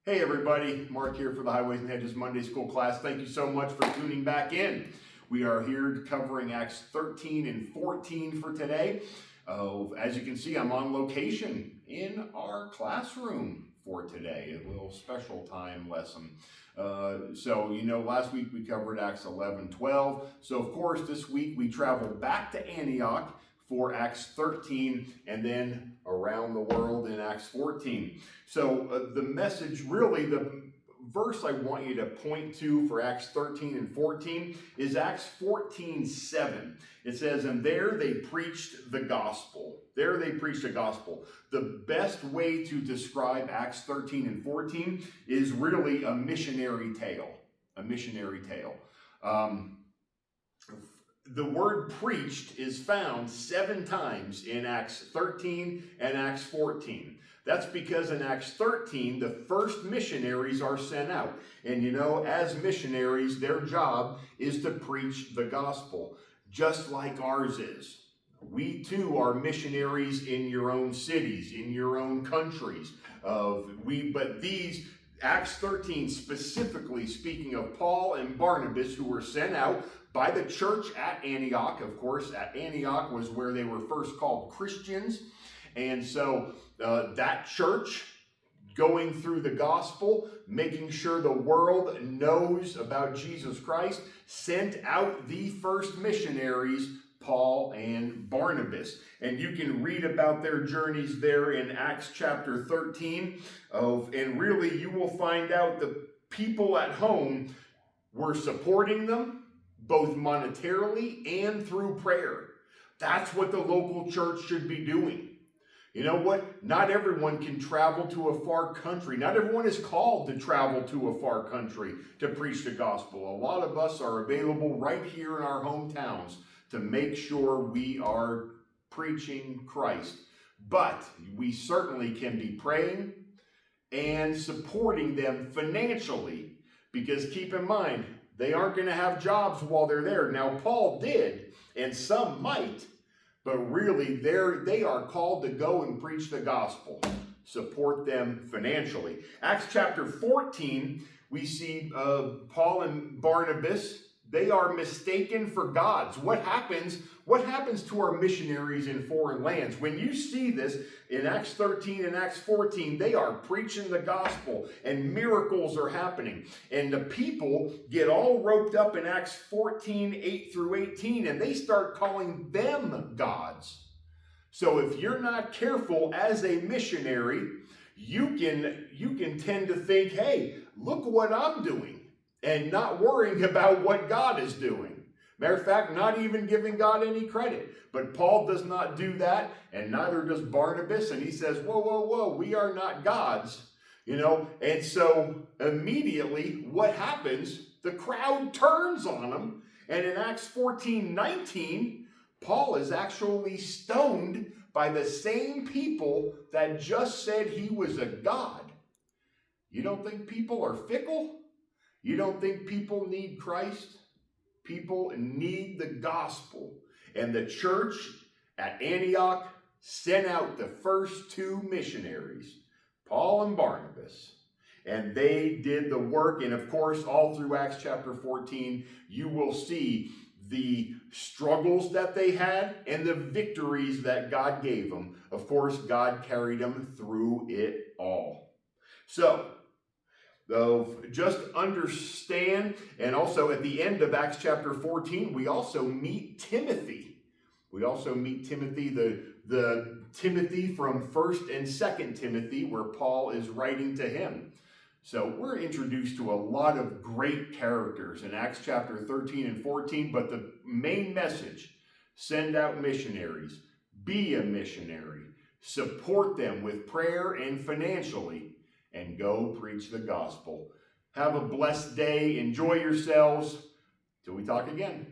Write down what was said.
Hey everybody, Mark here for the Highways and Hedges Monday School class. Thank you so much for tuning back in. We are here covering Acts 13 and 14 for today. As you can see, I'm on location in our classroom for today, a little special time lesson. Last week we covered Acts 11, 12. So of course, this week we traveled back to Antioch for Acts 13 and then around the world in Acts 14. So the message, really, the verse I want you to point to for Acts 13 and 14 is Acts 14:7. It says, and there they preached the gospel. There they preached the gospel. The best way to describe Acts 13 and 14 is really a missionary tale. A missionary tale. The word preached is found 7 times in Acts 13 and Acts 14. That's because in Acts 13, the first missionaries are sent out. And as missionaries, their job is to preach the gospel, just like ours is. We too are missionaries in your own cities, in your own countries. But these Acts 13 specifically speaking of Paul and Barnabas, who were sent out by the church at Antioch. Of course, at Antioch was where they were first called Christians. And so that church going through the gospel, making sure the world knows about Jesus Christ, sent out the first missionaries, Paul and Barnabas. And you can read about their journeys there in Acts chapter 13. And really, you will find out the people at home were supporting them, both monetarily and through prayer. That's what the local church should be doing. You know what? Not everyone can travel to a far country. Not everyone is called to travel to a far country to preach the gospel. A lot of us are available right here in our hometowns to make sure we are preaching Christ. But we certainly can be praying and supporting them financially, because keep in mind, they aren't going to have jobs while they're there. Now, Paul did, and some might, but really they are called to go and preach the gospel. Support them financially. Acts chapter 14, we see Paul and Barnabas. They are mistaken for gods. What happens to our missionaries in foreign lands? When you see this in Acts 13 and Acts 14, they are preaching the gospel and miracles are happening. And the people get all roped up in Acts 14, 8 through 18, and they start calling them gods. So if you're not careful as a missionary, you can tend to think, hey, look what I'm doing, and not worrying about what God is doing. Matter of fact, not even giving God any credit. But Paul does not do that, and neither does Barnabas. And he says, whoa, whoa, whoa, we are not gods. And so immediately what happens? The crowd turns on him. And in Acts 14:19, Paul is actually stoned by the same people that just said he was a god. You don't think people are fickle? You don't think people need Christ? People need the gospel. And the church at Antioch sent out the first 2 missionaries, Paul and Barnabas. And they did the work. And of course, all through Acts chapter 14, you will see the struggles that they had and the victories that God gave them. Of course, God carried them through it all. So, just understand, and also at the end of Acts chapter 14, we also meet Timothy. We also meet Timothy, the Timothy from 1st and 2nd Timothy, where Paul is writing to him. So we're introduced to a lot of great characters in Acts chapter 13 and 14, but the main message, send out missionaries, be a missionary, support them with prayer and financially, and go preach the gospel. Have a blessed day. Enjoy yourselves. Till we talk again.